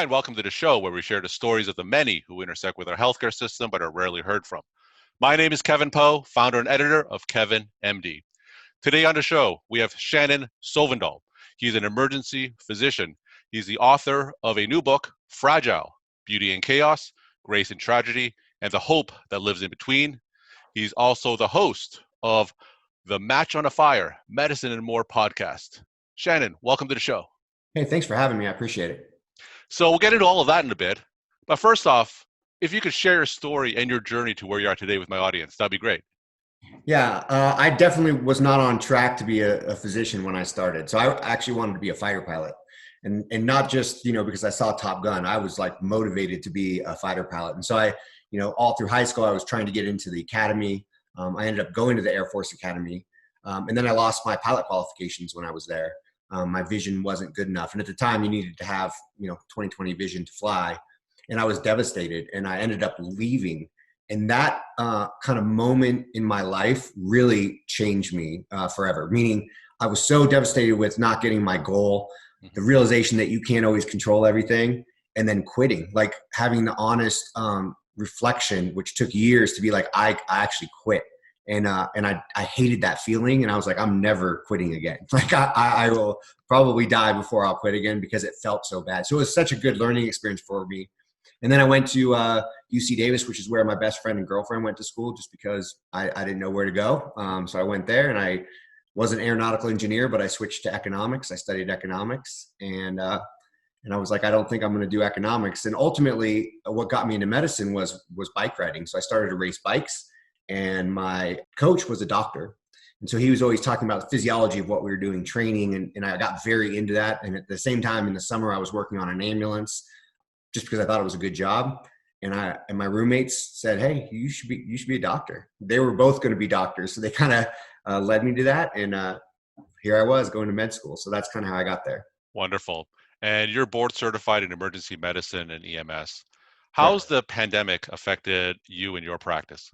Hi, and welcome to the show where we share the stories of the many who intersect with our healthcare system but are rarely heard from. My name is Kevin Poe, founder and editor of Kevin MD. Today on the show, we have Shannon Sovendal. He's an emergency physician. He's the author of a new book, Fragile, Beauty and Chaos, Grace and Tragedy, and the Hope That Lives in Between. He's also the host of the Match on a Fire, Medicine and More podcast. Shannon, welcome to the show. Hey, thanks for having me. I appreciate it. So we'll get into all of that in a bit. But first off, if you could share your story and your journey to where you are today with my audience, that'd be great. Yeah, I definitely was not on track to be a physician when I started. So I actually wanted to be a fighter pilot. And not just, because I saw Top Gun, I was like motivated to be a fighter pilot. And so all through high school, I was trying to get into the academy. I ended up going to the Air Force Academy. And then I lost my pilot qualifications when I was there. My vision wasn't good enough. And at the time you needed to have, 20/20 vision to fly. And I was devastated and I ended up leaving. And that kind of moment in my life really changed me forever. Meaning I was so devastated with not getting my goal, the realization that you can't always control everything, and then quitting, like having the honest reflection, which took years to be like, I actually quit. And I hated that feeling. And I was like, I'm never quitting again. Like I will probably die before I'll quit again because it felt so bad. So it was such a good learning experience for me. And then I went to UC Davis, which is where my best friend and girlfriend went to school, just because I didn't know where to go. So I went there, and I was an aeronautical engineer, but I switched to economics. I studied economics, and I was like, I don't think I'm going to do economics. And ultimately, what got me into medicine was bike riding. So I started to race bikes, and my coach was a doctor. And so he was always talking about the physiology of what we were doing, training, and I got very into that. And at the same time, in the summer, I was working on an ambulance, just because I thought it was a good job. And my roommates said, hey, you should be a doctor. They were both going to be doctors. So they kind of led me to that. And here I was going to med school. So that's kind of how I got there. Wonderful. And you're board certified in emergency medicine and EMS. Right. How's the pandemic affected you and your practice?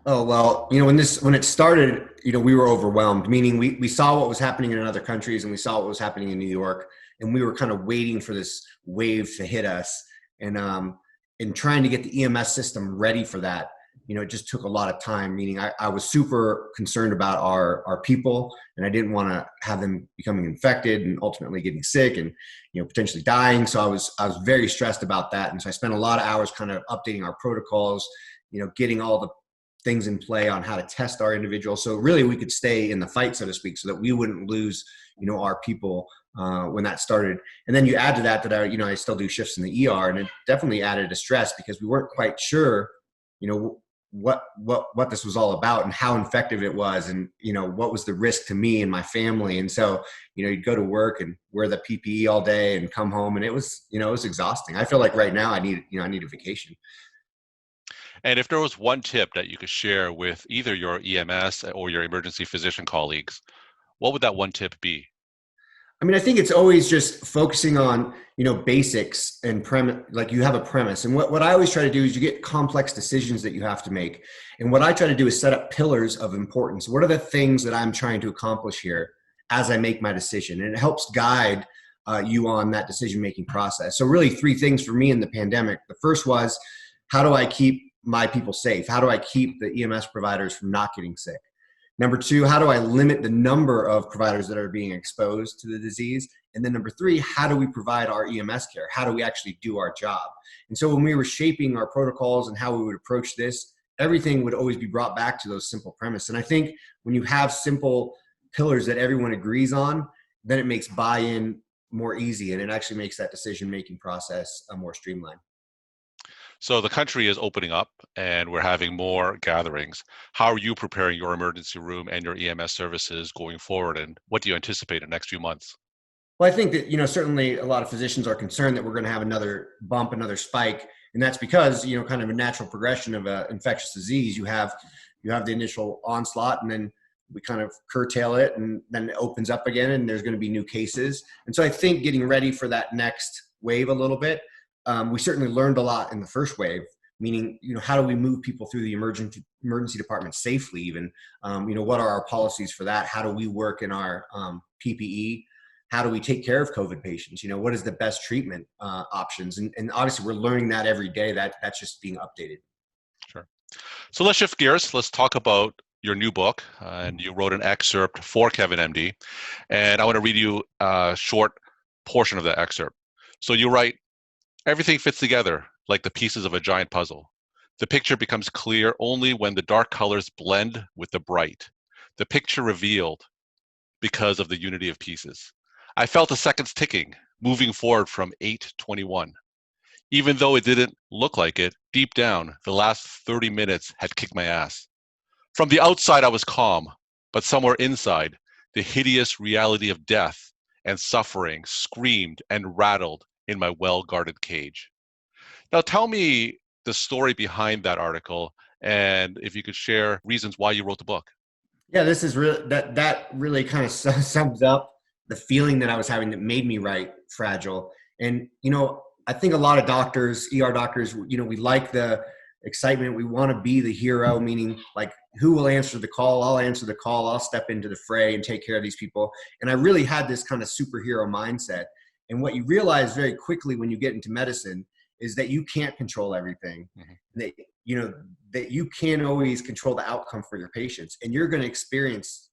Oh, well, when it started, we were overwhelmed, meaning we saw what was happening in other countries and we saw what was happening in New York, and we were kind of waiting for this wave to hit us, and trying to get the EMS system ready for that. It just took a lot of time, meaning I was super concerned about our people, and I didn't want to have them becoming infected and ultimately getting sick and, potentially dying. So I was very stressed about that. And so I spent a lot of hours kind of updating our protocols, getting all the things in play on how to test our individuals. So really we could stay in the fight, so to speak, so that we wouldn't lose, our people when that started. And then you add to that I still do shifts in the ER, and it definitely added a stress because we weren't quite sure, what this was all about and how effective it was, and, what was the risk to me and my family. And so, you'd go to work and wear the PPE all day and come home, and it was exhausting. I feel like right now I need a vacation. And if there was one tip that you could share with either your EMS or your emergency physician colleagues, what would that one tip be? I mean, I think it's always just focusing on, basics and premise, like you have a premise. And what I always try to do is you get complex decisions that you have to make. And what I try to do is set up pillars of importance. What are the things that I'm trying to accomplish here as I make my decision? And it helps guide you on that decision-making process. So really 3 things for me in the pandemic. The first was, how do I keep my people safe? How do I keep the EMS providers from not getting sick? Number 2, how do I limit the number of providers that are being exposed to the disease? And then number 3, how do we provide our EMS care? How do we actually do our job? And so when we were shaping our protocols and how we would approach this, everything would always be brought back to those simple premises. And I think when you have simple pillars that everyone agrees on, then it makes buy-in more easy, and it actually makes that decision-making process more streamlined. So the country is opening up and we're having more gatherings. How are you preparing your emergency room and your EMS services going forward? And what do you anticipate in the next few months? Well, I think that, certainly a lot of physicians are concerned that we're going to have another bump, another spike. And that's because, kind of a natural progression of an infectious disease. You have the initial onslaught, and then we kind of curtail it, and then it opens up again, and there's going to be new cases. And so I think getting ready for that next wave a little bit. We certainly learned a lot in the first wave, meaning, how do we move people through the emergency department safely even? What are our policies for that? How do we work in our PPE? how do we take care of COVID patients? What is the best treatment options? And obviously we're learning that every day. That's just being updated. Sure. So let's shift gears. Let's talk about your new book. And you wrote an excerpt for Kevin MD. And I want to read you a short portion of the excerpt. So you write, everything fits together like the pieces of a giant puzzle. The picture becomes clear only when the dark colors blend with the bright. The picture revealed because of the unity of pieces. I felt the seconds ticking, moving forward from 8:21. Even though it didn't look like it, deep down, the last 30 minutes had kicked my ass. From the outside, I was calm, but somewhere inside, the hideous reality of death and suffering screamed and rattled in my well-guarded cage. Now tell me the story behind that article, and if you could share reasons why you wrote the book. Yeah, this is really that really kind of sums up the feeling that I was having that made me write Fragile. And I think a lot of doctors, ER doctors, we like the excitement. We want to be the hero, meaning like, who will answer the call? I'll answer the call. I'll step into the fray and take care of these people. And I really had this kind of superhero mindset. And what you realize very quickly when you get into medicine is that you can't control everything. Mm-hmm. That you can't always control the outcome for your patients, and you're going to experience,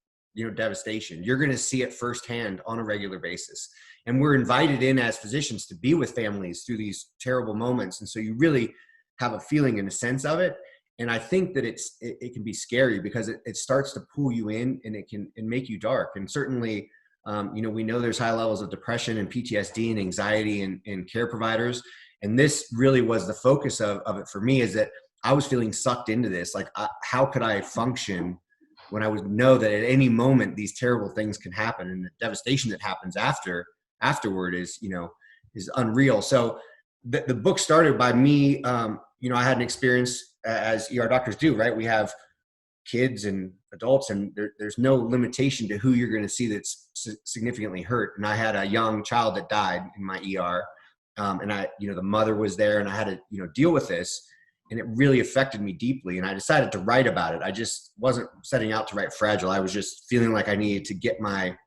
devastation. You're going to see it firsthand on a regular basis. And we're invited in as physicians to be with families through these terrible moments. And so you really have a feeling and a sense of it. And I think that it can be scary because it starts to pull you in, and it can make you dark. And certainly, we know there's high levels of depression and PTSD and anxiety in care providers. And this really was the focus of it for me, is that I was feeling sucked into this. Like, how could I function when I would know that at any moment these terrible things can happen, and the devastation that happens afterward is unreal. So the book started by me. I had an experience, as ER doctors do, right? We have kids and adults, and there's no limitation to who you're going to see that's significantly hurt. And I had a young child that died in my ER. And the mother was there, and I had to, deal with this, and it really affected me deeply. And I decided to write about it. I just wasn't setting out to write Fragile. I was just feeling like I needed to get my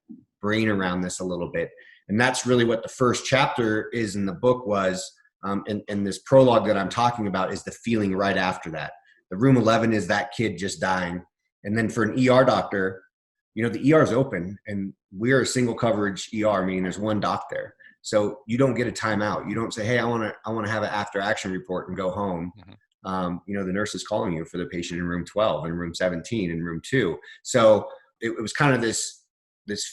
brain around this a little bit. And that's really what the first chapter is in the book was. And this prologue that I'm talking about is the feeling right after that. The room 11 is that kid just dying. And then for an ER doctor, the ER is open, and we're a single coverage ER, meaning there's one doc there. So you don't get a timeout. You don't say, hey, I want to have an after action report and go home. Mm-hmm. The nurse is calling you for the patient in room 12 and room 17 and room 2. So it was kind of this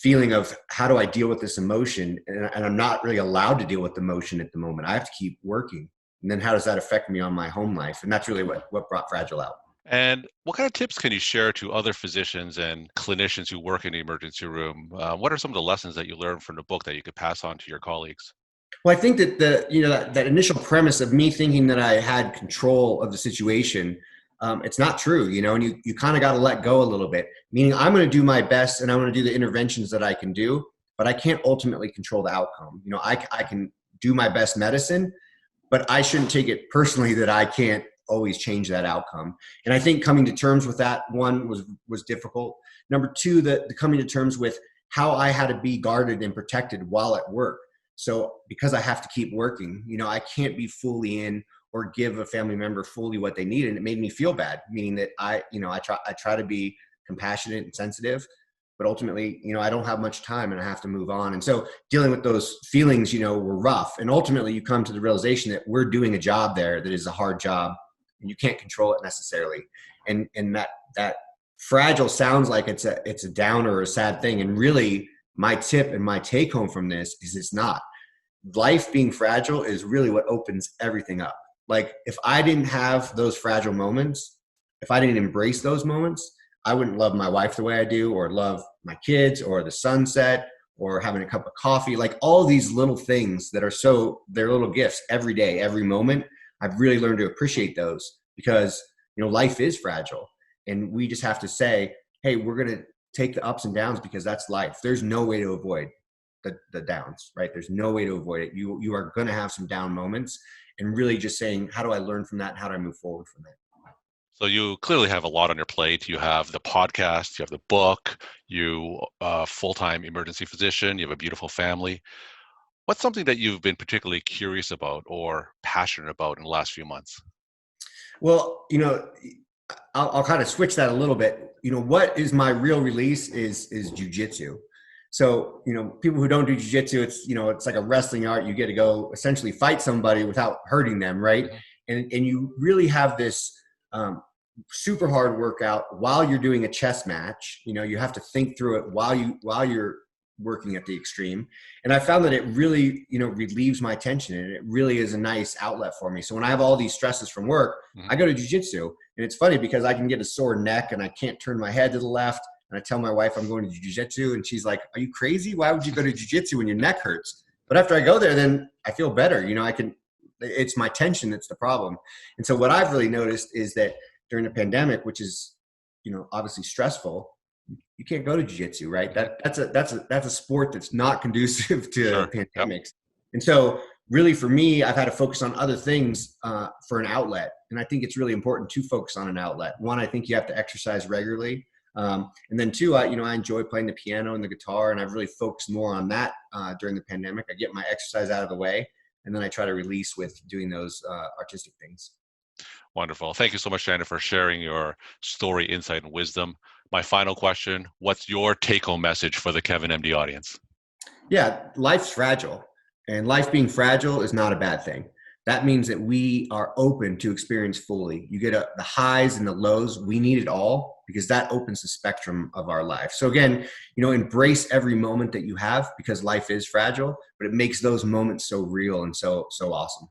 feeling of, how do I deal with this emotion? And I'm not really allowed to deal with the emotion at the moment. I have to keep working. And then how does that affect me on my home life? And that's really what brought Fragile out. And what kind of tips can you share to other physicians and clinicians who work in the emergency room? What are some of the lessons that you learned from the book that you could pass on to your colleagues? Well, I think that that initial premise of me thinking that I had control of the situation, it's not true, and you kind of got to let go a little bit, meaning I'm going to do my best and I'm going to do the interventions that I can do, but I can't ultimately control the outcome. I can do my best medicine, but I shouldn't take it personally that I can't always change that outcome. And I think coming to terms with that, one, was difficult. Number two, the coming to terms with how I had to be guarded and protected while at work. So because I have to keep working, I can't be fully in or give a family member fully what they need. And it made me feel bad, meaning that I try to be compassionate and sensitive, but ultimately, I don't have much time and I have to move on. And so dealing with those feelings, were rough. And ultimately you come to the realization that we're doing a job there that is a hard job, and you can't control it necessarily. And that Fragile sounds like it's a downer or a sad thing. And really my tip and my take home from this is it's not. Life being fragile is really what opens everything up. Like, if I didn't have those fragile moments, if I didn't embrace those moments, I wouldn't love my wife the way I do, or love my kids, or the sunset, or having a cup of coffee. Like, all these little things that they're little gifts every day, every moment. I've really learned to appreciate those because, life is fragile, and we just have to say, hey, we're going to take the ups and downs because that's life. There's no way to avoid the downs, right? There's no way to avoid it. You are going to have some down moments, and really just saying, how do I learn from that? And how do I move forward from that? So you clearly have a lot on your plate. You have the podcast, you have the book, you full-time emergency physician, you have a beautiful family. What's something that you've been particularly curious about or passionate about in the last few months? Well, I'll kind of switch that a little bit. What is my real release is jujitsu. So, people who don't do jujitsu, it's like a wrestling art. You get to go essentially fight somebody without hurting them, right? Mhm. And you really have this super hard workout while you're doing a chess match. You have to think through it while you're working at the extreme. And I found that it really, relieves my tension, and it really is a nice outlet for me. So when I have all these stresses from work, Mhm. I go to jujitsu. And it's funny because I can get a sore neck and I can't turn my head to the left. And I tell my wife I'm going to jujitsu, and she's like, "Are you crazy? Why would you go to jujitsu when your neck hurts?" But after I go there, then I feel better. It's my tension that's the problem. And so what I've really noticed is that during the pandemic, which is, obviously stressful, you can't go to jiu-jitsu, right? Mhm. That's a sport that's not conducive to Sure. Yep. pandemics. And so really for me, I've had to focus on other things for an outlet. And I think it's really important to focus on an outlet. One, I think you have to exercise regularly. And then two, I enjoy playing the piano and the guitar, and I've really focused more on that during the pandemic. I get my exercise out of the way, and then I try to release with doing those artistic things. Wonderful. Thank you so much, Shannon, for sharing your story, insight, and wisdom. My final question: what's your take-home message for the Kevin MD audience? Yeah, life's fragile, and life being fragile is not a bad thing. That means that we are open to experience fully. You get the highs and the lows. We need it all because that opens the spectrum of our life. So again, embrace every moment that you have because life is fragile, but it makes those moments so real and so awesome.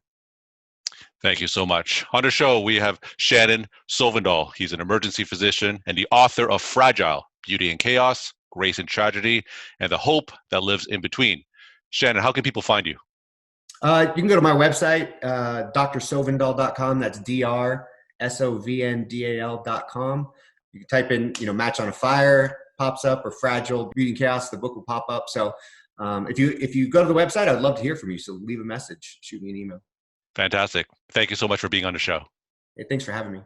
Thank you so much. On the show, we have Shannon Sovendal. He's an emergency physician and the author of Fragile: Beauty and Chaos, Grace and Tragedy, and the Hope That Lives in Between. Shannon, how can people find you? You can go to my website, drsovendal.com. That's DRSOVNDAL.com. You can type in, Match on a Fire pops up, or Fragile Beauty and Chaos. The book will pop up. So if you go to the website, I'd love to hear from you. So leave a message, shoot me an email. Fantastic. Thank you so much for being on the show. Hey, thanks for having me.